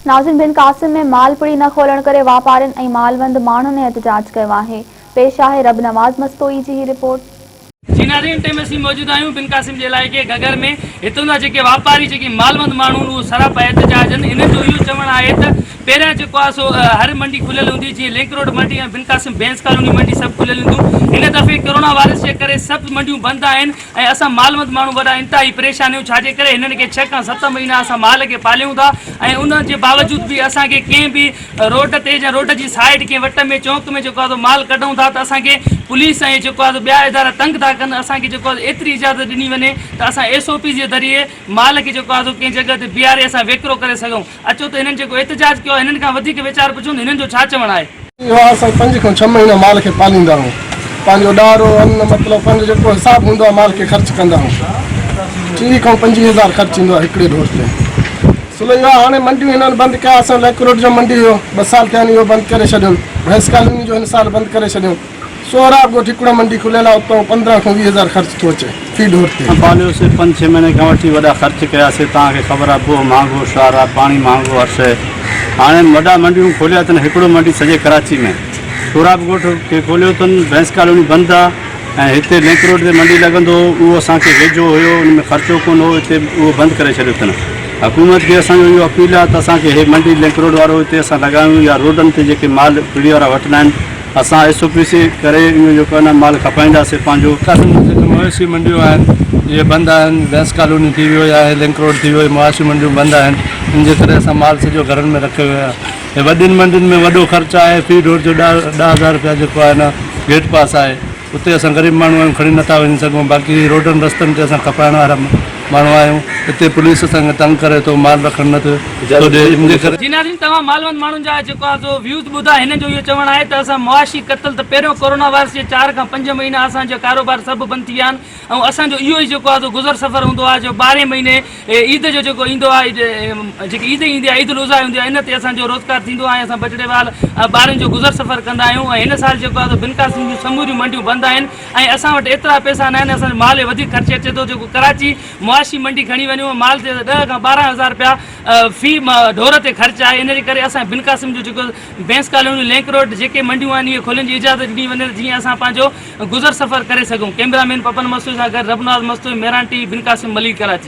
नाज़रीन, बिन कासिम में मालपुड़ी न खोलण करे वापारिन ऐं मालवंद माण्हुनि ने एहतजाज कयो आहे। पेश आहे रब नवाज़ मस्तोई जी रिपोर्ट। जी नाज़रीन, टाइम असीं मौजूद आहियूं बिन कासिम जे इलाइक़े घगर में। हितों जा जेके वापारी जेके मालवंद माण्हू उहो सरापा एहतजाज आहिनि। इन्हनि जो इहो चवणु आहे त पहिरियां जेको आहे सो हर मंडी खुलियल हूंदी, जीअं लिंक रोड मंडी ऐं बिन कासिम बैंस कॉलोनी मंडी सभु खुलियल हूंदियूं। हिन दफ़े कोरोना वायरस जे करे सभु मंडियूं बंदि आहिनि ऐं असां मालवंद माण्हू वॾा इंतिहाई परेशान आहियूं। छाजे करे हिननि खे 6 खां 7 महीना असां माल खे पालियूं था ऐं उन जे बावजूद बि असांखे कंहिं बि रोड ते या रोड जी साइड कंहिं वट में चौंक में जेको आहे माल कढूं था त असांखे पुलिस ऐं जेको आहे ॿिया इदारा तंग था कनि। असांखे जेको आहे एतिरी इजाज़त ॾिनी वञे त असां SOP जे ज़रिए माल खे जेको आहे कंहिं जॻह ते बीहारे असां विकिरो करे सघूं। अचो त हिननि जेको एहतजाज कयो आहे हिननि खां वधीक वीचार पुछूं हिननि जो छा चवणु आहे। असां 5 खां 6 महीना माल खे पालींदा आहियूं, पंहिंजो ॾारो अन्न मतिलबु पंहिंजो जेको हिसाबु हूंदो आहे माल खे ख़र्चु कंदा आहियूं। 30 खां 25,000 ख़र्चु ईंदो आहे हिकिड़े ढोर ते। सुलो इहो आहे हाणे मंडियूं हिननि बंदि कया। असां लिंक रोड जो मंडी हुयो 2 साल थिया आहिनि, इहो बंदि करे छॾियो। भैंस कॉलोनी जो हिन साल बंदि करे छॾियो। सोहराब ॻोठ हिकिड़ो मंडी खुलियल आहे, उतां 15 खां 20,000 ख़र्चु थो अचे फी ढोर ते। पालियोसीं 5-6 महीने खां वठी वॾा ख़र्च कयासीं। तव्हांखे ख़बर आहे पोइ महांगो शहर आहे, पाणी महांगो हर शइ। हाणे वॾा मंडियूं खोलिया अथनि, हिकिड़ो मंडी सॼे कराची में सोहराब ॻोठ खे खोलियो अथनि। भैंस कॉलोनी बंदि आहे ऐं हिते लिंक रोड ते मंडी लॻंदो उहो असांखे वेझो हुयो, उन में ख़र्चो कोन हो, हिते उहो बंदि करे छॾियो अथनि। हुकूमत खे असांजो इहो अपील आहे त असांखे हे मंडी लिंक रोड वारो हिते असां लॻायूं या रोडनि ते जेके माल पीढ़ी वारा वठंदा आहिनि असां SOP करे इहो जेको आहे न माल खपाईंदासीं। पंहिंजो जेके मवेशी मंडियूं आहिनि इहे बंदि आहिनि। भैंस कॉलोनी थी वियो या लिंक रोड थी वियो, मवेशी मंडियूं बंदि आहिनि। इन जे करे असां माल सॼो घरनि में रखियो वियो आहे। वॾियुनि मंडियुनि में वॾो ख़र्चु आहे, फी ढोर जो 10,000 रुपया जेको आहे न गेट पास आहे। उते असां ग़रीब माण्हू आहियूं, खणी नथा वञी सघूं। बाक़ी रोडनि रस्तनि ते असां खपाइण वारा माण्हू आहियूं। हिते पुलिस असांखे तंग करे थो, माल रखण नथो ॾे। जी नाज़रीन, तव्हां मालवंद माण्हुनि जा जेको आहे सो व्यूज़ ॿुधा। हिन जो इहो चवणु आहे त असां मुआशी क़त्ल त पहिरियों कोरोना वायरस जे 4 खां 5 महीना असांजा कारोबार सभु बंदि थी विया आहिनि ऐं असांजो इहो ई जेको आहे सो गुज़र सफ़र हूंदो आहे जो 12 महीने ईद जो जेको ईंदो आहे, जेकी ईद ईंदी आहे, ईद उल अज़हा हूंदी आहे, इन ते असांजो रोज़गार थींदो आहे। असां बचड़ेवाल ॿारनि जो गुज़र सफ़र कंदा आहियूं ऐं हिन साल जेको आहे बिन कासिम जूं समूरियूं मंडियूं बंदि आहिनि ऐं असां वटि एतिरा पैसा न आहिनि। असांजो माल वधीक ख़र्च अचे थो। जेको कराची मुआशी मंडी खणी वञूं माल ते 10 खां 12,000 रुपया फी ढोर ते ख़र्चु आहे। इन जे करे असां बिन कासिम जो जेको बैंस कॉलोनी लिंक रोड जेके मंडियूं आहिनि इहे खोलण जी इजाज़त ॾिनी वञे जीअं असां पंहिंजो गुज़र सफ़र करे सघूं। कैमरामैन पपन मस्तूरी सां गॾु रब नवाज़ मस्तूरी, मेहरान TV, बिन कासिम, मलिक, कराची।